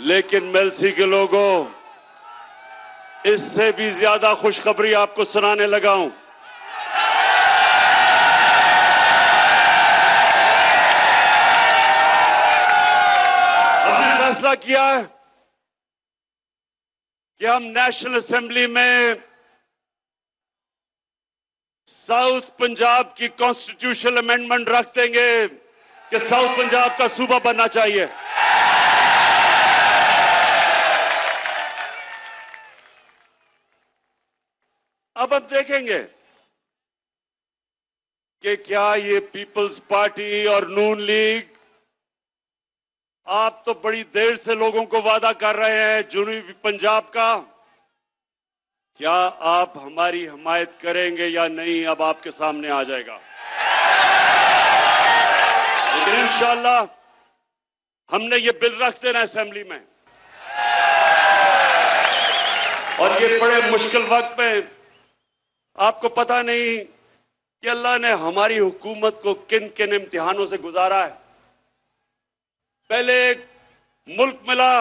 लेकिन मेलसी के लोगों, इससे भी ज्यादा खुशखबरी आपको सुनाने लगा हूं। हमने फैसला किया है कि हम नेशनल असेंबली में साउथ पंजाब की कॉन्स्टिट्यूशनल अमेंडमेंट रख देंगे कि साउथ पंजाब का सूबा बनना चाहिए। अब हम देखेंगे कि क्या ये पीपल्स पार्टी और नून लीग, आप तो बड़ी देर से लोगों को वादा कर रहे हैं जनूबी पंजाब का, क्या आप हमारी हिमायत करेंगे या नहीं, अब आपके सामने आ जाएगा। लेकिन इंशाअल्लाह हमने ये बिल रख देना असेंबली में, और ये बड़े मुश्किल वक्त में, आपको पता नहीं कि अल्लाह ने हमारी हुकूमत को किन किन इम्तिहानों से गुजारा है। पहले एक मुल्क मिला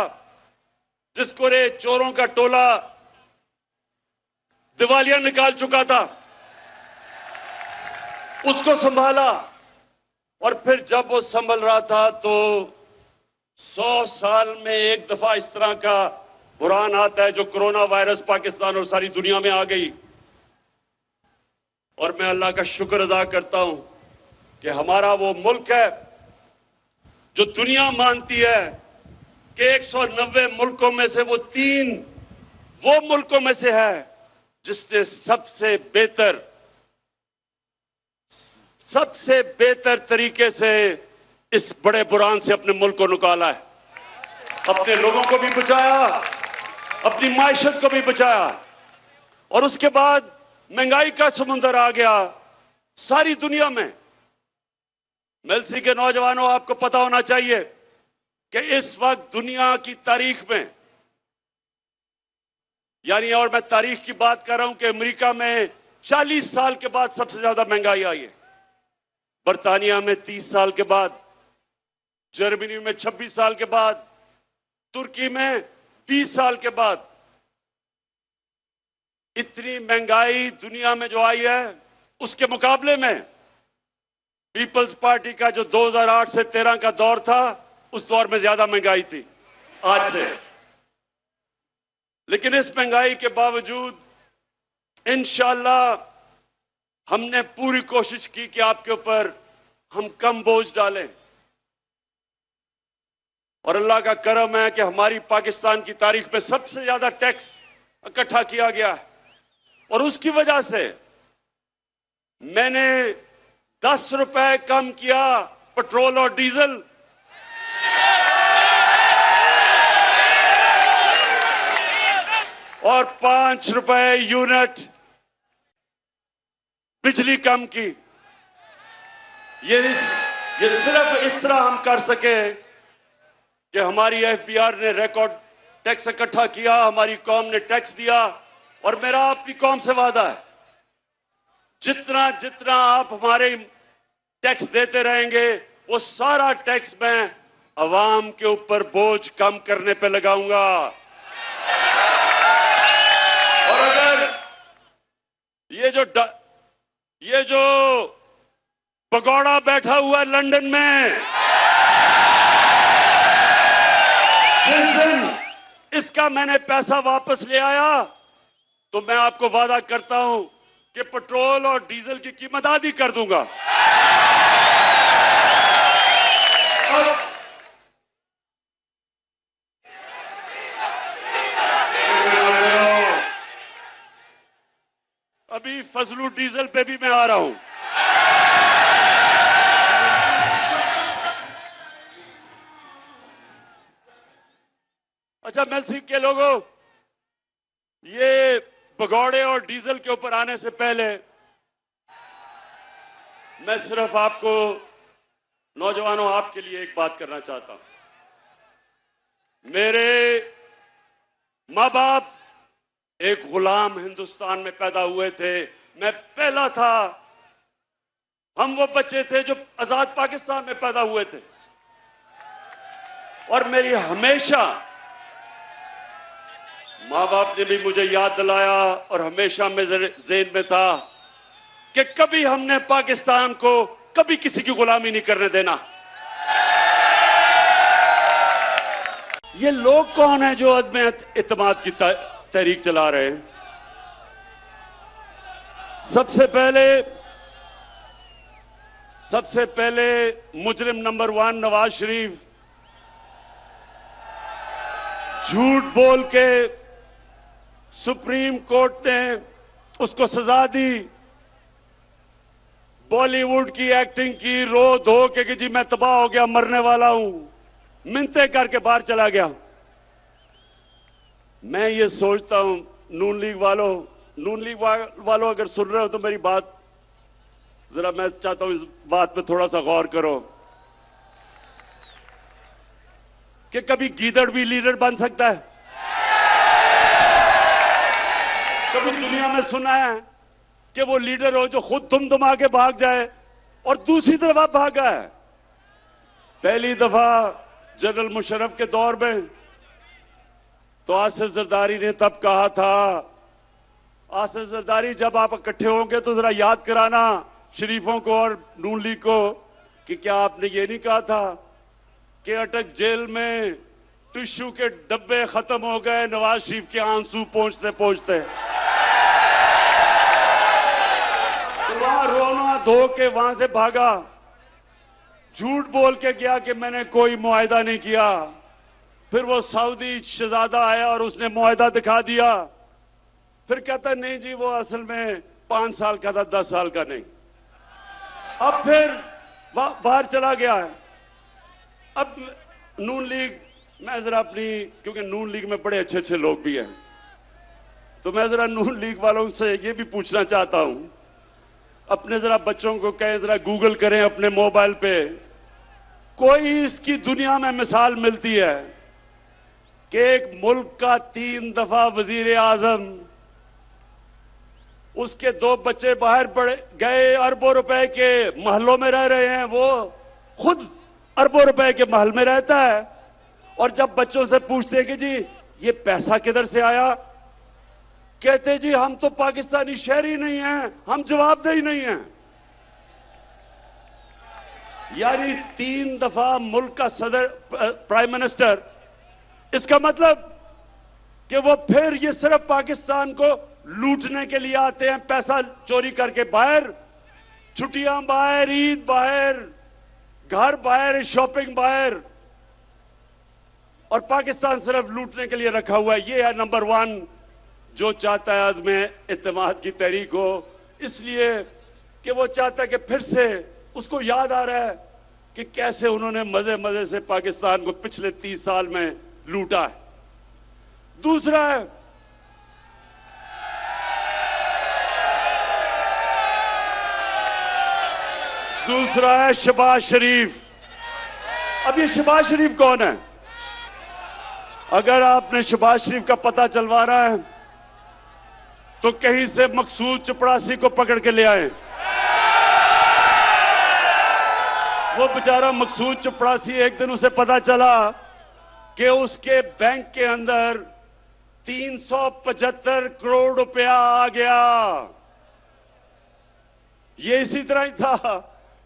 जिसको रे चोरों का टोला दिवालिया निकाल चुका था, उसको संभाला, और फिर जब वो संभल रहा था तो 100 साल में एक दफा इस तरह का बुरहान आता है जो कोरोना वायरस पाकिस्तान और सारी दुनिया में आ गई। और मैं अल्लाह का शुक्र अदा करता हूं कि हमारा वो मुल्क है जो दुनिया मानती है कि 190 मुल्कों में से वो 3 वो मुल्कों में से है जिसने सबसे बेहतर तरीके से इस बड़े बुरहान से अपने मुल्क को निकाला है, अपने लोगों को भी बचाया, अपनी मायशत को भी बचाया। और उसके बाद महंगाई का समुंदर आ गया सारी दुनिया में। मेलसी के नौजवानों, आपको पता होना चाहिए कि इस वक्त दुनिया की तारीख में, यानी, और मैं तारीख की बात कर रहा हूं कि अमेरिका में 40 साल के बाद सबसे ज्यादा महंगाई आई है, बर्तानिया में 30 साल के बाद, जर्मनी में 26 साल के बाद, तुर्की में 20 साल के बाद। इतनी महंगाई दुनिया में जो आई है, उसके मुकाबले में पीपल्स पार्टी का जो 2008 से 13 का दौर था, उस दौर में ज्यादा महंगाई थी आज से। लेकिन इस महंगाई के बावजूद इंशाअल्लाह हमने पूरी कोशिश की कि आपके ऊपर हम कम बोझ डालें, और अल्लाह का करम है कि हमारी पाकिस्तान की तारीख में सबसे ज्यादा टैक्स इकट्ठा किया गया है। और उसकी वजह से मैंने 10 रुपए कम किया पेट्रोल और डीजल, और 5 रुपए यूनिट बिजली कम की। ये सिर्फ इस तरह हम कर सके कि हमारी एफबीआर ने रिकॉर्ड टैक्स इकट्ठा किया, हमारी कौम ने टैक्स दिया। और मेरा अपनी कौम से वादा है, जितना जितना आप हमारे टैक्स देते रहेंगे, वो सारा टैक्स मैं अवाम के ऊपर बोझ कम करने पे लगाऊंगा। और अगर ये जो भगौड़ा बैठा हुआ है लंदन में, जिस दिन इसका मैंने पैसा वापस ले आया, तो मैं आपको वादा करता हूं कि पेट्रोल और डीजल की कीमत आधी कर दूंगा। अभी फजलू डीजल पे भी मैं आ रहा हूं। अच्छा, मेलसी के लोगों, ये भगौड़े और डीजल के ऊपर आने से पहले मैं सिर्फ आपको, नौजवानों, आपके लिए एक बात करना चाहता हूं। मेरे माँ बाप एक गुलाम हिंदुस्तान में पैदा हुए थे, मैं पहला था। हम वो बच्चे थे जो आजाद पाकिस्तान में पैदा हुए थे। और मेरी हमेशा माँ बाप ने भी मुझे याद दिलाया और हमेशा मेरे ज़हन में था कि कभी हमने पाकिस्तान को कभी किसी की गुलामी नहीं करने देना। ये लोग कौन है जो अदम इत्तेमाद की तहरीक चला रहे हैं? सबसे पहले मुजरिम नंबर 1 नवाज शरीफ झूठ बोल के सुप्रीम कोर्ट ने उसको सजा दी, बॉलीवुड की एक्टिंग की, रो धो के कि जी मैं तबाह हो गया, मरने वाला हूं, मिन्नतें करके बाहर चला गया। मैं ये सोचता हूं नून लीग वालों अगर सुन रहे हो तो मेरी बात जरा, मैं चाहता हूं इस बात पे थोड़ा सा गौर करो कि कभी गीदड़ भी लीडर बन सकता है? कभी दुनिया में सुना है कि वो लीडर हो जो खुद दुम आके भाग जाए और दूसरी तरफ भागा है? पहली दफा जनरल मुशर्रफ के दौर में तो आसिफ जरदारी ने तब कहा था, आसिफ जरदारी जब आप इकट्ठे होंगे तो जरा याद कराना शरीफों को और नून लीग को कि क्या आपने ये नहीं कहा था कि अटक जेल में टिश्यू के डब्बे खत्म हो गए नवाज शरीफ के आंसू पहुंचते पहुंचते, तो वहां रोना धो के वहां से भागा, झूठ बोल के गया कि मैंने कोई मुआहिदा नहीं किया। फिर वो सऊदी शहजादा आया और उसने मुआहिदा दिखा दिया, फिर कहता नहीं जी वो असल में 5 साल का था, 10 साल का नहीं। अब फिर बाहर चला गया है। अब नून लीग, मैं जरा अपनी, क्योंकि नून लीग में बड़े अच्छे अच्छे लोग भी हैं, तो मैं जरा नून लीग वालों से ये भी पूछना चाहता हूं, अपने जरा बच्चों को कहें जरा गूगल करें अपने मोबाइल पे, कोई इसकी दुनिया में मिसाल मिलती है कि एक मुल्क का 3 दफा वजीर आजम, उसके 2 बच्चे बाहर गए, अरबों रुपए के महलों में रह रहे हैं, वो खुद अरबों रुपए के महल में रहता है, और जब बच्चों से पूछते हैं कि जी ये पैसा किधर से आया, कहते जी हम तो पाकिस्तानी शहरी नहीं हैं, हम जवाबदेही नहीं हैं। यानी 3 दफा मुल्क का सदर, प्राइम मिनिस्टर, इसका मतलब कि वो फिर ये सिर्फ पाकिस्तान को लूटने के लिए आते हैं, पैसा चोरी करके बाहर, छुट्टियां बाहर, ईद बाहर, घर बाहर, शॉपिंग बाहर, और पाकिस्तान सिर्फ लूटने के लिए रखा हुआ है। ये है नंबर 1 जो चाहता है अदम इत्तेमाद की तहरीक हो, इसलिए कि वो चाहता है कि फिर से उसको याद आ रहा है कि कैसे उन्होंने मजे मजे से पाकिस्तान को पिछले 30 साल में लूटा है। दूसरा है शहबाज शरीफ। अब ये शहबाज शरीफ कौन है? अगर आपने शहबाज शरीफ का पता चलवाना है तो कहीं से मकसूद चपड़ासी को पकड़ के ले आए। वो बेचारा मकसूद चपड़ासी, एक दिन उसे पता चला कि उसके बैंक के अंदर 375 करोड़ रुपया आ गया। ये इसी तरह ही था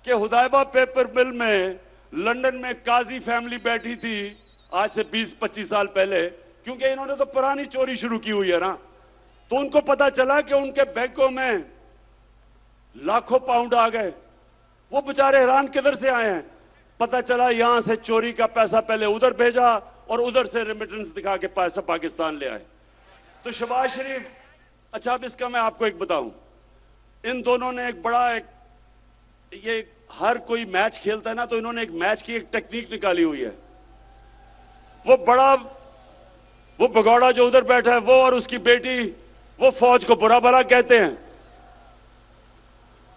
कि हुदैबा पेपर मिल में लंदन में काजी फैमिली बैठी थी आज से 20-25 साल पहले, क्योंकि इन्होंने तो पुरानी चोरी शुरू की हुई है ना, तो उनको पता चला कि उनके बैंकों में लाखों पाउंड आ गए। वो बेचारे हैरान किधर से आए हैं, पता चला यहां से चोरी का पैसा पहले उधर भेजा और उधर से रेमिटेंस दिखा के पैसा पाकिस्तान ले आए। तो शहबाज शरीफ, अच्छा अब इसका मैं आपको एक बताऊं, इन दोनों ने ये हर कोई मैच खेलता है ना, तो इन्होंने एक मैच की एक टेक्निक निकाली हुई है। वो भगौड़ा जो उधर बैठा है, वो और उसकी बेटी, वो फौज को बुरा भला कहते हैं,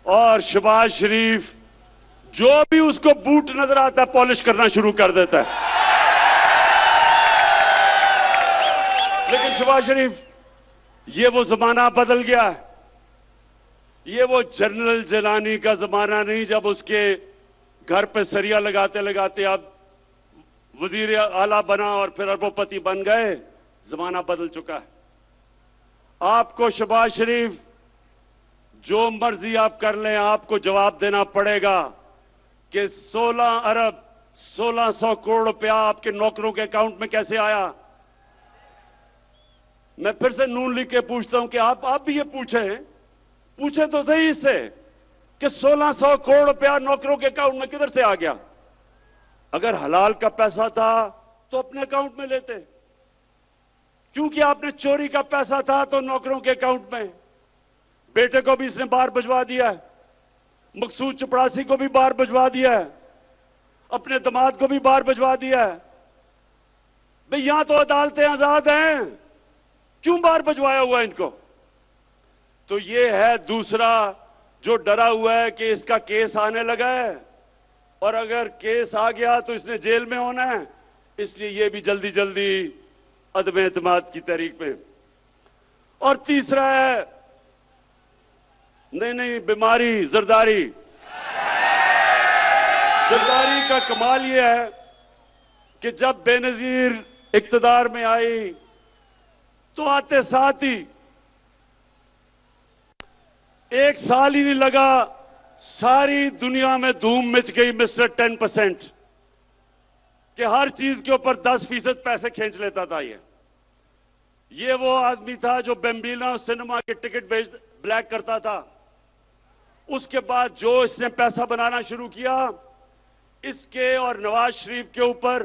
और शहबाज शरीफ जो भी उसको बूट नजर आता है पॉलिश करना शुरू कर देता है। लेकिन शहबाज शरीफ, ये वो जमाना बदल गया है, ये वो जनरल जिलानी का जमाना नहीं जब उसके घर पे सरिया लगाते लगाते अब वजीर आला बना और फिर अरबोपति बन गए। जमाना बदल चुका है। आपको शहबाज शरीफ जो मर्जी आप कर लें, आपको जवाब देना पड़ेगा कि 16 अरब 1600 करोड़ रुपया आपके नौकरों के अकाउंट में कैसे आया। मैं फिर से नून लिख के पूछता हूं कि आप भी ये पूछे तो सही इससे कि 1600 करोड़ रुपया नौकरों के अकाउंट में किधर से आ गया। अगर हलाल का पैसा था तो अपने अकाउंट में लेते, क्योंकि आपने चोरी का पैसा था तो नौकरों के अकाउंट में। बेटे को भी इसने बाहर भिजवा दिया है, मकसूद चपड़ासी को भी बाहर भिजवा दिया है, अपने दामाद को भी बाहर भिजवा दिया है। भाई यहां तो अदालतें आजाद हैं, क्यों बाहर भिजवाया हुआ इनको। तो ये है दूसरा जो डरा हुआ है कि इसका केस आने लगा है और अगर केस आ गया तो इसने जेल में होना है, इसलिए ये भी जल्दी जल्दी अदम एतमाद की तहरीक में। और तीसरा है नहीं बीमारी जरदारी। जरदारी का कमाल यह है कि जब बेनजीर इक्तदार में आई तो आते साथ ही एक साल ही नहीं लगा, सारी दुनिया में धूम मच गई मिस्टर 10% कि हर चीज के ऊपर 10% पैसे खींच लेता था। ये वो आदमी था जो बेम्बीना सिनेमा के टिकट ब्लैक करता था। उसके बाद जो इसने पैसा बनाना शुरू किया, इसके और नवाज शरीफ के ऊपर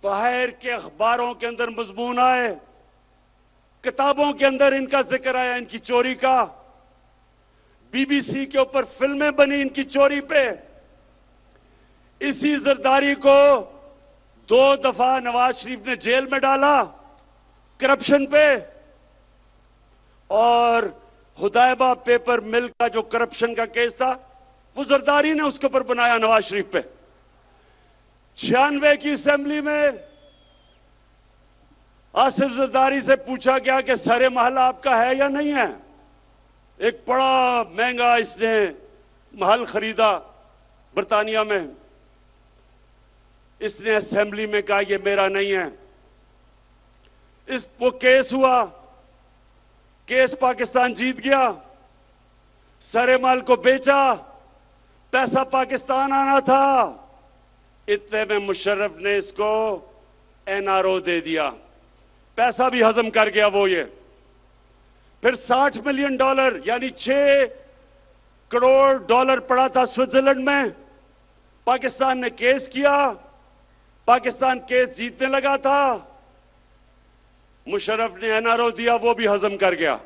बाहर के अखबारों के अंदर मजमून आए, किताबों के अंदर इनका जिक्र आया, इनकी चोरी का। बीबीसी के ऊपर फिल्में बनी इनकी चोरी पे। इसी जरदारी को 2 दफा नवाज शरीफ ने जेल में डाला करप्शन पे, और हुदैबा पेपर मिल का जो करप्शन का केस था वो जरदारी ने उसके ऊपर बनाया नवाज शरीफ पे। 96 की असेंबली में आसिफ जरदारी से पूछा गया कि सारे महल आपका है या नहीं है। एक बड़ा महंगा इसने महल खरीदा बर्तानिया में। इसने असेंबली में कहा ये मेरा नहीं है। वो केस हुआ, केस पाकिस्तान जीत गया, सारे माल को बेचा, पैसा पाकिस्तान आना था। इतने में मुशर्रफ ने इसको एनआरओ दे दिया, पैसा भी हजम कर गया वो। ये फिर $60 मिलियन यानी $6 करोड़ पड़ा था स्विट्जरलैंड में। पाकिस्तान ने केस किया, पाकिस्तान केस जीतने लगा था, मुशर्रफ ने एनआरओ दिया, वो भी हजम कर गया।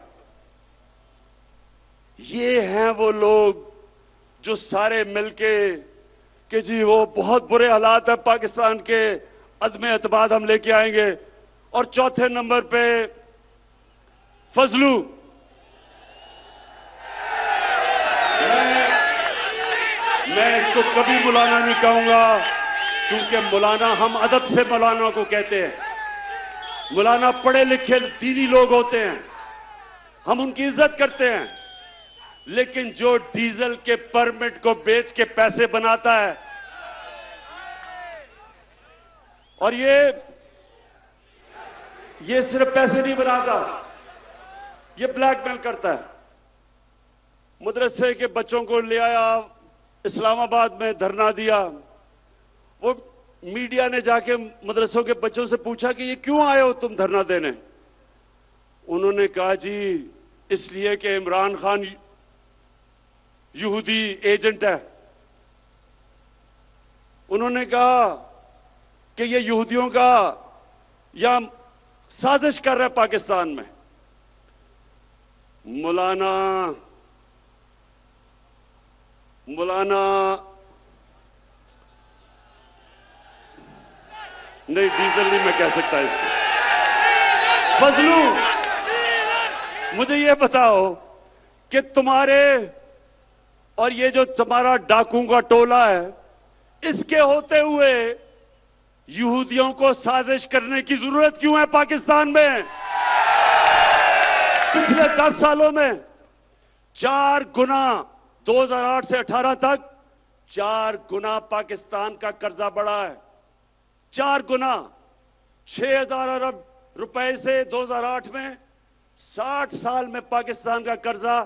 ये हैं वो लोग जो सारे मिलके कि जी वो बहुत बुरे हालात है पाकिस्तान के, अदम एतमाद हम लेके आएंगे। और चौथे नंबर पे फजलू। मैं इसको कभी मौलाना नहीं कहूंगा, क्योंकि मौलाना, हम अदब से मौलाना को कहते हैं। मौलाना पढ़े लिखे दीनी लोग होते हैं, हम उनकी इज्जत करते हैं। लेकिन जो डीजल के परमिट को बेच के पैसे बनाता है, और ये सिर्फ पैसे नहीं बनाता, ये ब्लैकमेल करता है। मदरसे के बच्चों को ले आया, इस्लामाबाद में धरना दिया। वो मीडिया ने जाके मदरसों के बच्चों से पूछा कि ये क्यों आए हो तुम धरना देने। उन्होंने कहा जी इसलिए कि इमरान खान यहूदी एजेंट है। उन्होंने कहा कि ये यहूदियों का या साजिश कर रहा है पाकिस्तान में। मौलाना नहीं, डीजल नहीं मैं कह सकता इसको। फजलू, मुझे ये बताओ कि तुम्हारे और ये जो तुम्हारा डाकुओं का टोला है, इसके होते हुए यहूदियों को साजिश करने की जरूरत क्यों है पाकिस्तान में? पिछले 10 सालों में 4 गुना, 2008 से 18 तक 4 गुना पाकिस्तान का कर्जा बढ़ा है। 4 गुना। 6,000 अरब रुपए से 2008 में 60 साल में पाकिस्तान का कर्जा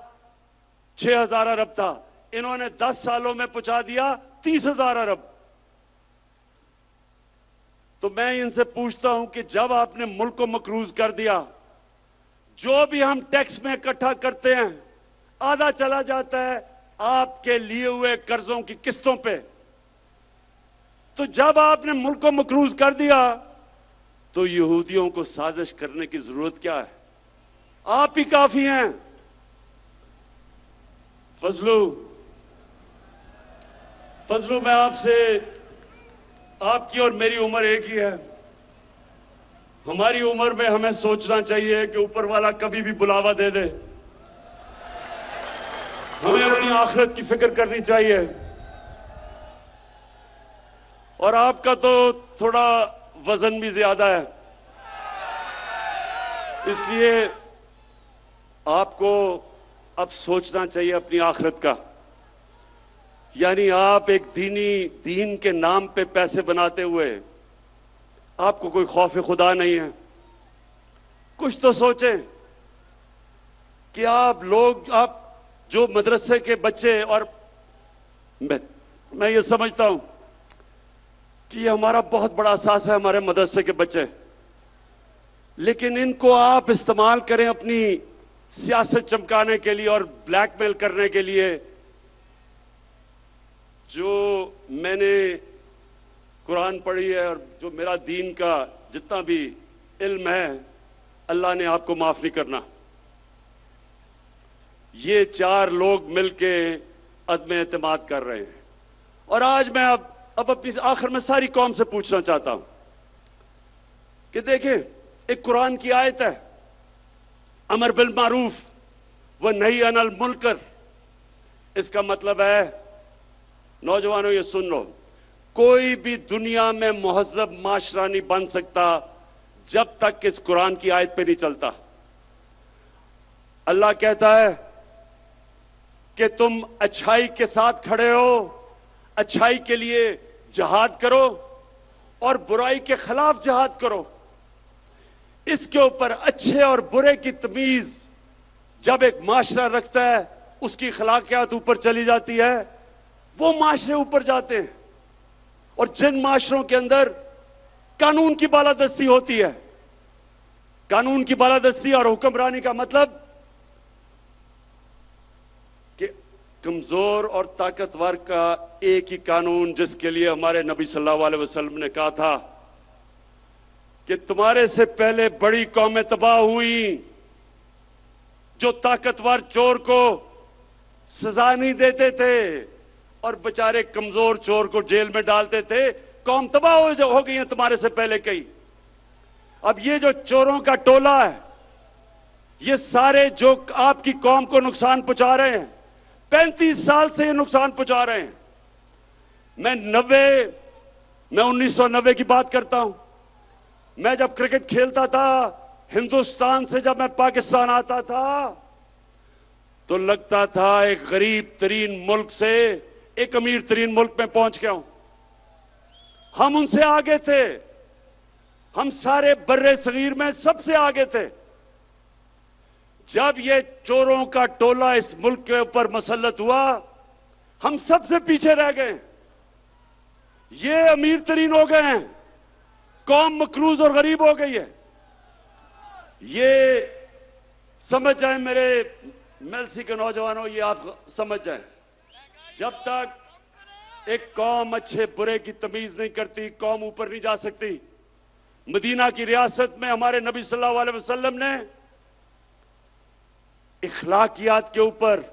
6,000 अरब था, इन्होंने 10 सालों में पहुंचा दिया 30,000 अरब। तो मैं इनसे पूछता हूं कि जब आपने मुल्क को मकरूज कर दिया, जो भी हम टैक्स में इकट्ठा करते हैं आधा चला जाता है आपके लिए हुए कर्जों की किस्तों पे। तो जब आपने मुल्क को मकरूज कर दिया तो यहूदियों को साजिश करने की जरूरत क्या है? आप ही काफी हैं। फजलू मैं आपसे, आपकी और मेरी उम्र एक ही है। हमारी उम्र में हमें सोचना चाहिए कि ऊपर वाला कभी भी बुलावा दे दे। हमें अपनी आखिरत की फिक्र करनी चाहिए। और आपका तो थोड़ा वजन भी ज्यादा है, इसलिए आपको अब सोचना चाहिए अपनी आखिरत का। यानी आप एक दीन के नाम पे पैसे बनाते हुए आपको कोई खौफ खुदा नहीं है। कुछ तो सोचें कि आप जो मदरसे के बच्चे, और मैं ये समझता हूं कि ये हमारा बहुत बड़ा असास है, हमारे मदरसे के बच्चे, लेकिन इनको आप इस्तेमाल करें अपनी सियासत चमकाने के लिए और ब्लैकमेल करने के लिए। जो मैंने कुरान पढ़ी है और जो मेरा दीन का जितना भी इल्म है, अल्लाह ने आपको माफ नहीं करना। ये 4 लोग मिलके अदम एतमाद कर रहे हैं। और आज मैं अब अपनी आखिर में सारी कौम से पूछना चाहता हूं कि देखें, एक कुरान की आयत है, अमर बिल मारूफ व नही अनिल मुनकर। इसका मतलब है, नौजवानों ये सुन लो, कोई भी दुनिया में मुहज्जब माशरा नहीं बन सकता जब तक इस कुरान की आयत पे नहीं चलता। अल्लाह कहता है कि तुम अच्छाई के साथ खड़े हो, अच्छाई के लिए जिहाद करो और बुराई के खिलाफ जिहाद करो। इसके ऊपर अच्छे और बुरे की तमीज जब एक माशरा रखता है, उसकी अखलाकियात ऊपर चली जाती है, वो माशरे ऊपर जाते हैं। और जिन माशरों के अंदर कानून की बालादस्ती होती है, कानून की बालादस्ती और हुक्मरानी का मतलब कि कमजोर और ताकतवर का एक ही कानून, जिसके लिए हमारे नबी सल्लल्लाहु अलैहि वसल्लम ने कहा था कि तुम्हारे से पहले बड़ी कौमें तबाह हुई जो ताकतवर चोर को सजा नहीं देते थे और बेचारे कमजोर चोर को जेल में डालते थे। कौम तबाह हो गई है तुम्हारे से पहले कई। अब ये जो चोरों का टोला है, ये सारे जो आपकी कौम को नुकसान पहुंचा रहे हैं, 35 साल से ये नुकसान पहुंचा रहे हैं। मैं 1990 की बात करता हूं। मैं जब क्रिकेट खेलता था, हिंदुस्तान से जब मैं पाकिस्तान आता था, तो लगता था एक गरीब तरीन मुल्क से एक अमीर तरीन मुल्क में पहुंच गया हूं। हम उनसे आगे थे, हम सारे बर्रे सगीर में सबसे आगे थे। जब ये चोरों का टोला इस मुल्क के ऊपर मसल्लत हुआ, हम सबसे पीछे रह गए। ये अमीर तरीन हो गए हैं, कौम मकरूज और गरीब हो गई है। ये समझ जाए मेरे मेलसी के नौजवानों, ये आप समझ जाए, जब तक एक कौम अच्छे बुरे की तमीज नहीं करती, कौम ऊपर नहीं जा सकती। मदीना की रियासत में हमारे नबी सल्लल्लाहु अलैहि वसल्लम ने इखलाकियात के ऊपर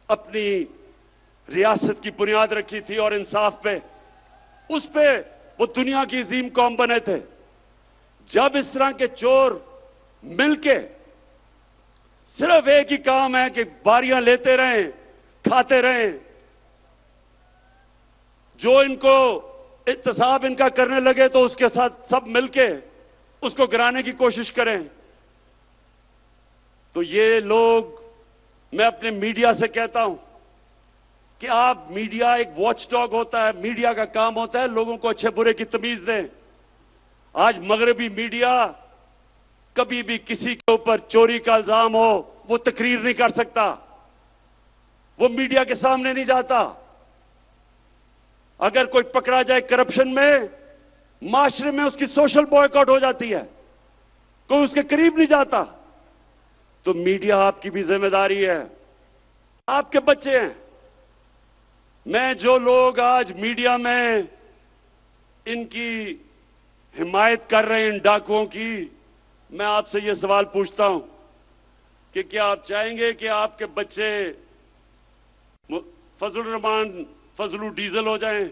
अपनी रियासत की बुनियाद रखी थी और इंसाफ पे, उस पे वो दुनिया की अजीम कौम बने थे। जब इस तरह के चोर मिलके सिर्फ एक ही काम है कि बारियां लेते रहें, खाते रहें, जो इनको इत्तेसाब इनका करने लगे तो उसके साथ सब मिलके उसको गिराने की कोशिश करें। तो ये लोग, मैं अपने मीडिया से कहता हूं कि आप, मीडिया एक वॉच डॉग होता है, मीडिया का काम होता है लोगों को अच्छे बुरे की तमीज दें। आज मगरबी मीडिया कभी भी किसी के ऊपर चोरी का इल्जाम हो वो तकरीर नहीं कर सकता, वो मीडिया के सामने नहीं जाता। अगर कोई पकड़ा जाए करप्शन में, माशरे में उसकी सोशल बॉयकॉट हो जाती है, कोई उसके करीब नहीं जाता। तो मीडिया आपकी भी जिम्मेदारी है, आपके बच्चे हैं। मैं जो लोग आज मीडिया में इनकी हिमायत कर रहे हैं इन डाकुओं की, मैं आपसे ये सवाल पूछता हूं कि क्या आप चाहेंगे कि आपके बच्चे फजलुर रहमान फजलू डीजल हो जाएं,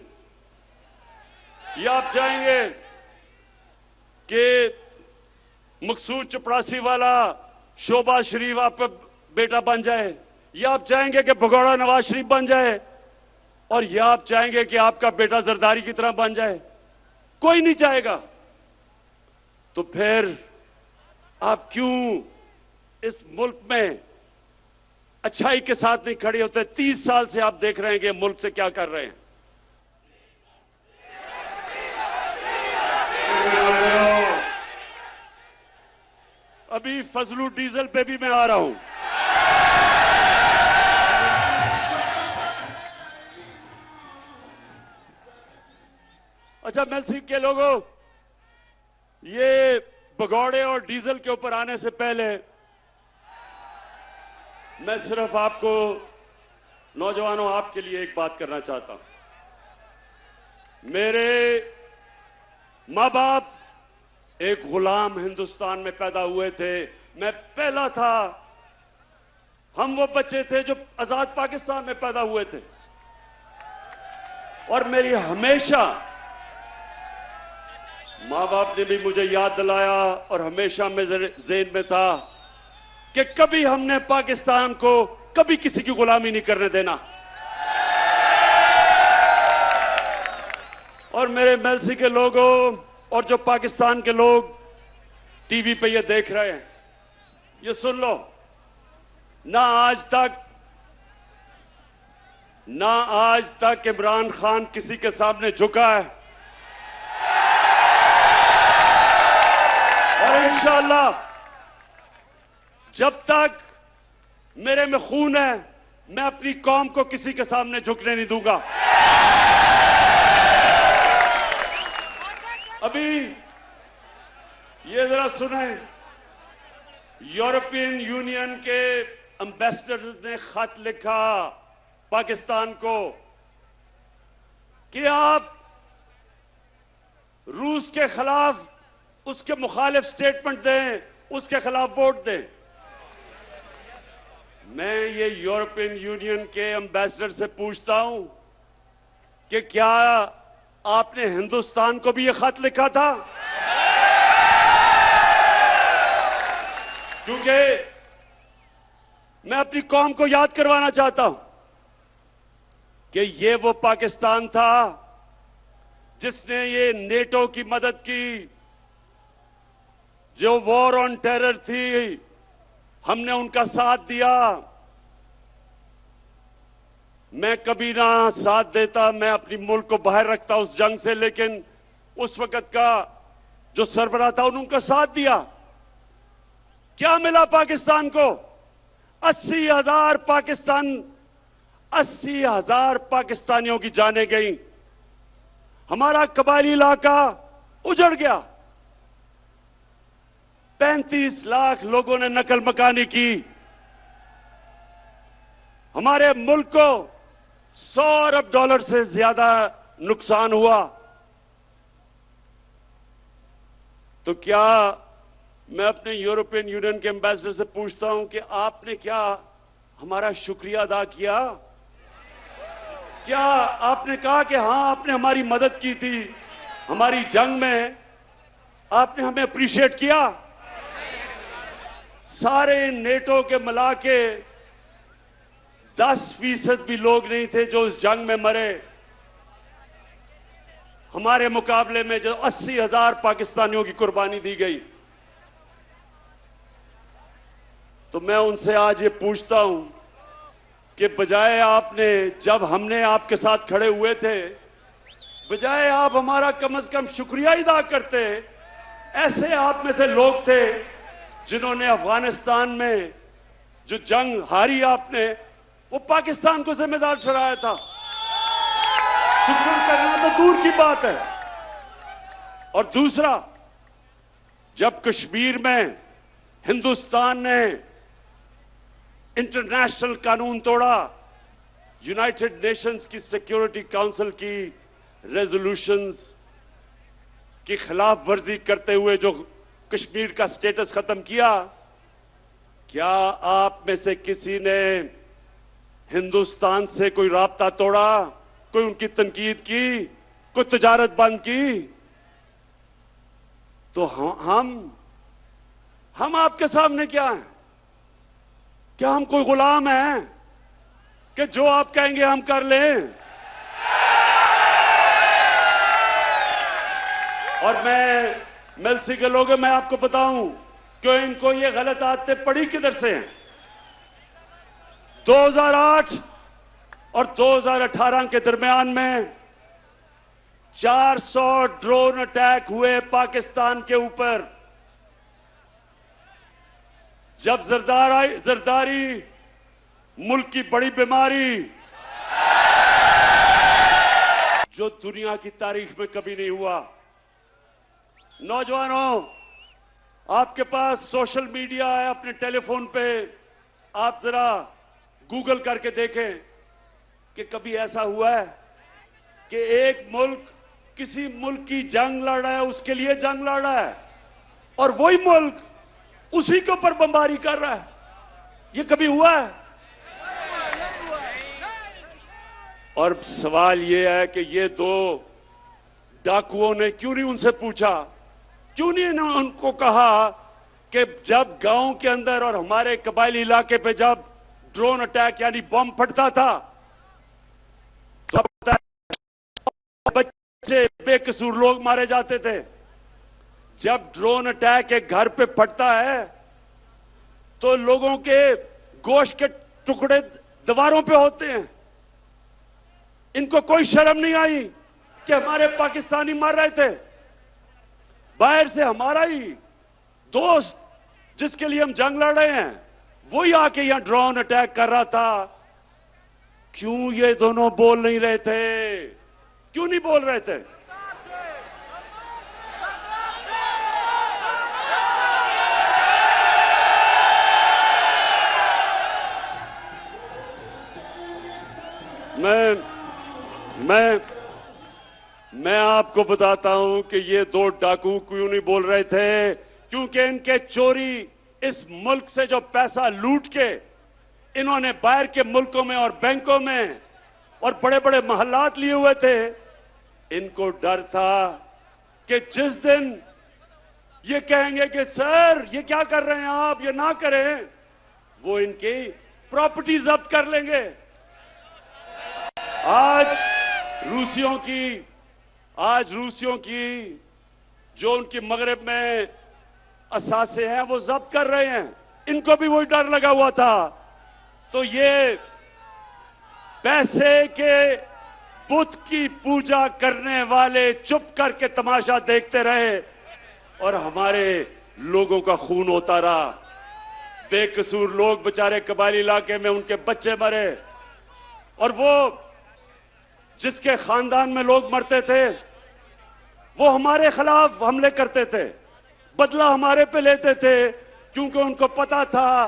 या आप चाहेंगे कि मकसूद चपड़ासी वाला शोभा शरीफ आपका बेटा बन जाए, या आप चाहेंगे कि भगोड़ा नवाज शरीफ बन जाए, और या आप चाहेंगे कि आपका बेटा जरदारी की तरह बन जाए? कोई नहीं चाहेगा। तो फिर आप क्यों इस मुल्क में अच्छाई के साथ नहीं खड़े होते? 30 साल से आप देख रहे हैं कि मुल्क से क्या कर रहे हैं। अभी फजलू डीजल पे भी मैं आ रहा हूं। अच्छा, मेलसी के लोगों, ये भगौड़े और डीजल के ऊपर आने से पहले मैं सिर्फ आपको, नौजवानों, आपके लिए एक बात करना चाहता हूं। मेरे मां बाप एक गुलाम हिंदुस्तान में पैदा हुए थे, मैं पहला था। हम वो बच्चे थे जो आजाद पाकिस्तान में पैदा हुए थे। और मेरी हमेशा मां बाप ने भी मुझे याद दिलाया, और हमेशा मेरे ज़हन में था कि कभी हमने पाकिस्तान को कभी किसी की गुलामी नहीं करने देना। और मेरे मेलसी के लोगों और जो पाकिस्तान के लोग टीवी पे ये देख रहे हैं, ये सुन लो, ना आज तक इमरान खान किसी के सामने झुका है, और इंशाअल्लाह जब तक मेरे में खून है, मैं अपनी कौम को किसी के सामने झुकने नहीं दूंगा। अभी ये जरा सुने, यूरोपियन यूनियन के एम्बेसडर ने खत लिखा पाकिस्तान को कि आप रूस के खिलाफ उसके मुखालिफ स्टेटमेंट दें, उसके खिलाफ वोट दें। मैं ये यूरोपियन यूनियन के एम्बेसडर से पूछता हूं कि क्या आपने हिंदुस्तान को भी ये खत लिखा था? क्योंकि मैं अपनी कौम को याद करवाना चाहता हूं कि ये वो पाकिस्तान था जिसने ये नेटो की मदद की, जो वॉर ऑन टेरर थी, हमने उनका साथ दिया। मैं कभी ना साथ देता, मैं अपनी मुल्क को बाहर रखता उस जंग से, लेकिन उस वक्त का जो सरबराह था उन्होंने उनका साथ दिया। क्या मिला पाकिस्तान को? 80,000 पाकिस्तानियों की जानें गई, हमारा कबायली इलाका उजड़ गया, 35 लाख लोगों ने नकल मकानी की, हमारे मुल्क को 100 अरब डॉलर से ज्यादा नुकसान हुआ। तो क्या मैं अपने यूरोपियन यूनियन के एम्बेसडर से पूछता हूं कि आपने क्या हमारा शुक्रिया अदा किया? क्या आपने कहा कि हां आपने हमारी मदद की थी, हमारी जंग में आपने हमें अप्रिशिएट किया? सारे नेटो के मिला के 10% भी लोग नहीं थे जो इस जंग में मरे। हमारे मुकाबले में जो 80,000 पाकिस्तानियों की कुर्बानी दी गई। तो मैं उनसे आज ये पूछता हूं कि बजाय आपने, जब हमने आपके साथ खड़े हुए थे, बजाय आप हमारा कम से कम शुक्रिया अदा करते, ऐसे आप में से लोग थे जिन्होंने अफगानिस्तान में जो जंग हारी आपने, वो पाकिस्तान को जिम्मेदार ठहराया था। शुक्र करना तो दूर की बात है। और दूसरा, जब कश्मीर में हिंदुस्तान ने इंटरनेशनल कानून तोड़ा, यूनाइटेड नेशंस की सिक्योरिटी काउंसिल की रेजोल्यूशंस की खिलाफ वर्जी करते हुए जो कश्मीर का स्टेटस खत्म किया, क्या आप में से किसी ने हिंदुस्तान से कोई राब्ता तोड़ा, कोई उनकी तनकीद की, कोई तजारत बंद की? तो हम आपके सामने क्या हैं? क्या हम कोई गुलाम हैं कि जो आप कहेंगे हम कर लें? और मैं मिलसी के लोगों, मैं आपको बताऊं कि इनको ये गलत आदतें पड़ी किधर से हैं। 2008 और 2018 के दरमियान में 400 ड्रोन अटैक हुए पाकिस्तान के ऊपर। जब जरदारी मुल्क की बड़ी बीमारी जो दुनिया की तारीख में कभी नहीं हुआ। नौजवानों, आपके पास सोशल मीडिया है, अपने टेलीफोन पे आप जरा गूगल करके देखें कि कभी ऐसा हुआ है कि एक मुल्क किसी मुल्क की जंग लड़ रहा है, उसके लिए जंग लड़ रहा है, और वही मुल्क उसी के ऊपर बमबारी कर रहा है? ये कभी हुआ है? और सवाल ये है कि ये दो डाकुओं ने क्यों नहीं उनसे पूछा, क्यों नहीं उनको कहा कि जब गांव के अंदर और हमारे कबायली इलाके पे जब ड्रोन अटैक यानी बम फटता था तो बच्चे बेकसूर लोग मारे जाते थे। जब ड्रोन अटैक एक घर पे फटता है तो लोगों के गोश्त के टुकड़े दीवारों पे होते हैं। इनको कोई शर्म नहीं आई कि हमारे पाकिस्तानी मर रहे थे। बाहर से हमारा ही दोस्त जिसके लिए हम जंग लड़ रहे हैं, वही आके यहां ड्रोन अटैक कर रहा था। क्यों ये दोनों बोल नहीं रहे थे? क्यों नहीं बोल रहे थे? मैं आपको बताता हूं कि ये दो डाकू क्यों नहीं बोल रहे थे, क्योंकि इनके चोरी इस मुल्क से जो पैसा लूट के इन्होंने बाहर के मुल्कों में और बैंकों में और बड़े बड़े महल्लात लिए हुए थे, इनको डर था कि जिस दिन ये कहेंगे कि सर ये क्या कर रहे हैं आप, ये ना करें, वो इनकी प्रॉपर्टी जब्त कर लेंगे। आज रूसियों की जो उनकी मगरब में असासे हैं वो जब्त कर रहे हैं। इनको भी वही डर लगा हुआ था। तो ये पैसे के बुत की पूजा करने वाले चुप करके तमाशा देखते रहे और हमारे लोगों का खून होता रहा। बेकसूर लोग बेचारे कबायली इलाके में उनके बच्चे मरे, और वो जिसके खानदान में लोग मरते थे वो हमारे खिलाफ हमले करते थे, बदला हमारे पे लेते थे, क्योंकि उनको पता था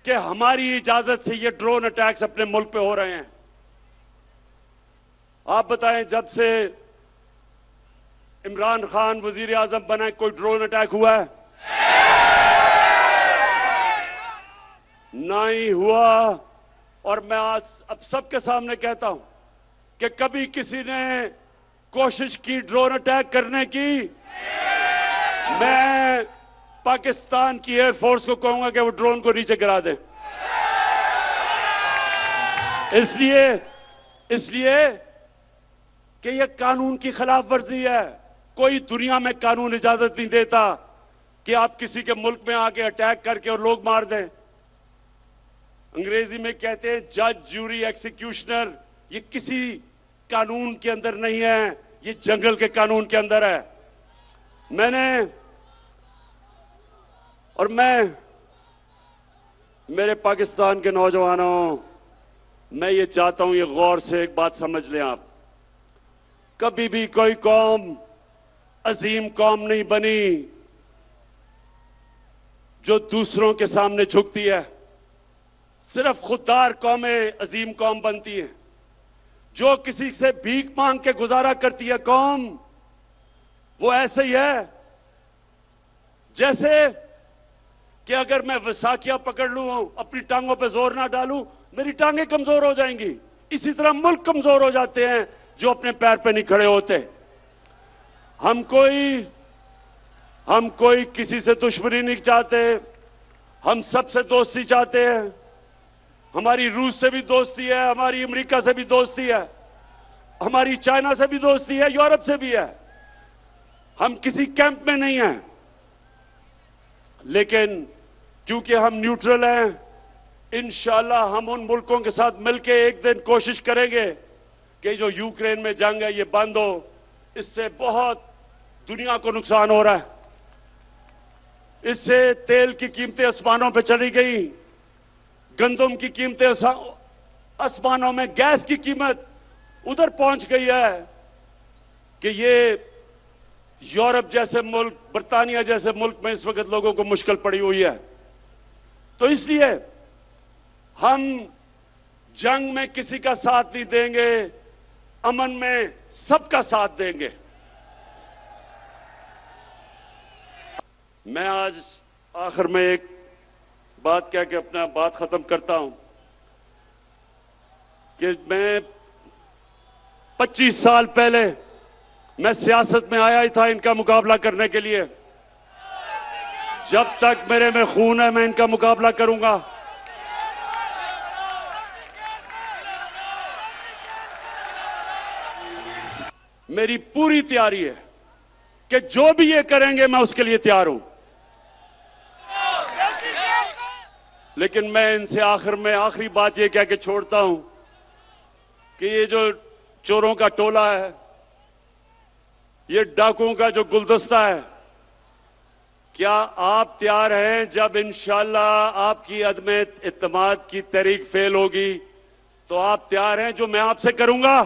कि हमारी इजाजत से ये ड्रोन अटैक्स अपने मुल्क पे हो रहे हैं। आप बताएं, जब से इमरान खान वजीर आजम बना कोई ड्रोन अटैक हुआ है? ना ही हुआ। और मैं आज अब सबके सामने कहता हूं कि कभी किसी ने कोशिश की ड्रोन अटैक करने की, मैं पाकिस्तान की एयरफोर्स को कहूंगा कि वो ड्रोन को नीचे गिरा दे। इसलिए कि ये कानून की खिलाफ वर्जी है। कोई दुनिया में कानून इजाजत नहीं देता कि आप किसी के मुल्क में आके अटैक करके और लोग मार दें। अंग्रेजी में कहते हैं जज, ज्यूरी, एक्सिक्यूशनर। ये किसी कानून के अंदर नहीं है, ये जंगल के कानून के अंदर है। मैंने और मैं मेरे पाकिस्तान के नौजवानों, मैं ये चाहता हूं, ये गौर से एक बात समझ लें आप। कभी भी कोई कौम अजीम कौम नहीं बनी जो दूसरों के सामने झुकती है। सिर्फ खुददार कौमें अजीम कौम बनती हैं। जो किसी से भीख मांग के गुजारा करती है कौम, वो ऐसे ही है जैसे कि अगर मैं वसाखिया पकड़ लूं, अपनी टांगों पे जोर ना डालूं, मेरी टांगें कमजोर हो जाएंगी। इसी तरह मुल्क कमजोर हो जाते हैं जो अपने पैर पे नहीं खड़े होते। हम कोई किसी से दुश्मनी नहीं चाहते, हम सबसे दोस्ती चाहते हैं। हमारी रूस से भी दोस्ती है, हमारी अमेरिका से भी दोस्ती है, हमारी चाइना से भी दोस्ती है, यूरोप से भी है। हम किसी कैंप में नहीं हैं, लेकिन क्योंकि हम न्यूट्रल हैं, इंशाल्लाह हम उन मुल्कों के साथ मिलकर एक दिन कोशिश करेंगे कि जो यूक्रेन में जंग है ये बंद हो। इससे बहुत दुनिया को नुकसान हो रहा है। इससे तेल की कीमतें आसमानों पे चली गई, गंदम की कीमतें आसमानों में, गैस की कीमत उधर पहुंच गई है कि ये यूरोप जैसे मुल्क, बर्तानिया जैसे मुल्क में इस वक्त लोगों को मुश्किल पड़ी हुई है। तो इसलिए हम जंग में किसी का साथ नहीं देंगे, अमन में सबका साथ देंगे। मैं आज आखिर में एक बात कह के अपना बात खत्म करता हूं कि मैं 25 साल पहले मैं सियासत में आया ही था इनका मुकाबला करने के लिए। जब तक मेरे में खून है मैं इनका मुकाबला करूंगा। मेरी पूरी तैयारी है कि जो भी ये करेंगे मैं उसके लिए तैयार हूं। लेकिन मैं इनसे आखिर में आखिरी बात ये कह के छोड़ता हूं कि ये जो चोरों का टोला है, ये डाकुओं का जो गुलदस्ता है, क्या आप तैयार हैं जब इंशाल्लाह आपकी अदम इत्तेमाद की तहरीक फेल होगी तो आप तैयार हैं जो मैं आपसे करूंगा?